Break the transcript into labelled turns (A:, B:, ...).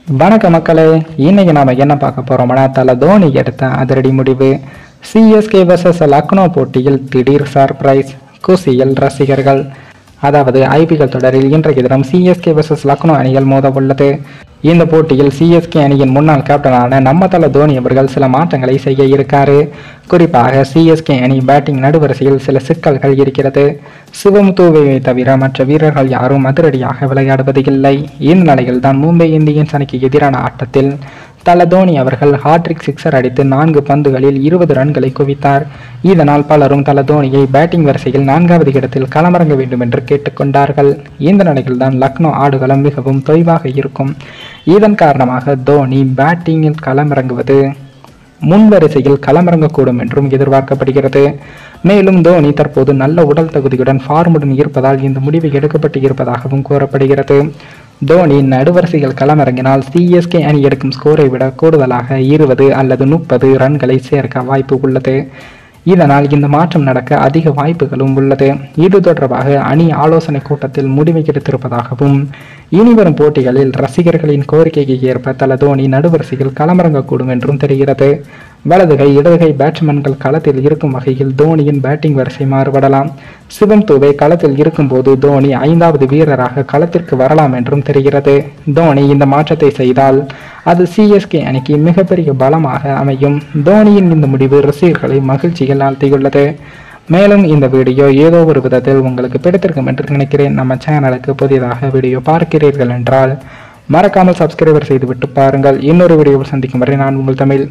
A: வணக்கம் மக்களே, இன்னைக்கு நாம என்ன பார்க்க போறோம்னா தல தோனி எடுத்த அதிரடி முடிவு. சிஎஸ்கே vs லக்னோ போட்டியில் திடீர் சர்ப்ரைஸ், குசியில் ரசிகர்கள். அதாவது ஐபிஎல் தொடரில் இன்றைய தினம் சிஎஸ்கே vs லக்னோ அணிகள் மோத உள்ளது. இந்த போட்டியில் சிஎஸ்கே அணியின் முன்னாள் கேப்டனான நம்ம தல தோனி அவர்கள் சில மாற்றங்களை செய்ய இருக்காரு. குறிப்பாக சிஎஸ்கே அணி பேட்டிங் நடுவரிசையில் சில சிக்கல்கள் இருக்கிறது. சிவம் தூவையை தவிர மற்ற வீரர்கள் யாரும் அதிரடியாக விளையாடுவது இல்லை. இந்த நிலையில் தான் மும்பை இந்தியன்ஸ் அணிக்கு எதிரான ஆட்டத்தில் தல தோனி அவர்கள் ஹாட்ரிக் சிக்ஸர் அடித்து 4 பந்துகளில் 20 ரன்களை குவித்தார். இதனால் பலரும் தல தோனியை பேட்டிங் வரிசையில் 4வது இடத்தில் களமிறங்க வேண்டும் என்று கேட்டுக்கொண்டார்கள். இந்த நிலையில் தான் லக்னோ ஆடுகளம் மிகவும் தொய்வாக இருக்கும். இதன் காரணமாக தோனி பேட்டிங்கில் களமிறங்குவது முன்வரிசையில் களமிறங்கக்கூடும் என்றும் எதிர்பார்க்கப்படுகிறது. மேலும் தோனி தற்போது நல்ல உடல் தகுதியுடன் ஃபார்முடன் இருப்பதால் இந்த முடிவு எடுக்கப்பட்டு இருப்பதாகவும் கூறப்படுகிறது. தோனி நடுவரிசையில் களமிறங்கினால் சிஎஸ்கே அணி எடுக்கும் ஸ்கோரை விட கூடுதலாக 20 அல்லது 30 ரன்களை சேர்க்க வாய்ப்பு உள்ளது. இதனால் இந்த மாற்றம் நடக்க அதிக வாய்ப்புகளும் உள்ளது. இது தொடர்பாக அணி ஆலோசனை கூட்டத்தில் முடிவு எடுத்திருப்பதாகவும் இனிவரும் போட்டிகளில் ரசிகர்களின் கோரிக்கைக்கு ஏற்ப தல தோனி நடுவரிசையில் களமிறங்கக்கூடும் என்றும் தெரிகிறது. வலதுகை இடதுகை பேட்ஸ்மேன்கள் களத்தில் இருக்கும் வகையில் தோனியின் பேட்டிங் வரிசை மாறுபடலாம். சிவம் தூவை களத்தில் இருக்கும்போது தோனி 5வது வீரராக களத்திற்கு வரலாம் என்றும் தெரிகிறது. தோனி இந்த மாற்றத்தை செய்தால் அது சிஎஸ்கே அணிக்கு மிகப்பெரிய பலமாக அமையும். தோனியின் இந்த முடிவு ரசிகர்களை மகிழ்ச்சியில் ஆழ்த்தியுள்ளது. மேலும் இந்த வீடியோ ஏதோ ஒரு விதத்தில் உங்களுக்கு பிடித்திருக்கும் என்று நினைக்கிறேன். நம்ம சேனலுக்கு புதிதாக வீடியோ பார்க்கிறீர்கள் என்றால் மறக்காமல் சப்ஸ்கிரைபர் செய்துவிட்டு பாருங்கள். இன்னொரு வீடியோவில் சந்திக்கும் வரை நான் உங்கள் தமிழ்.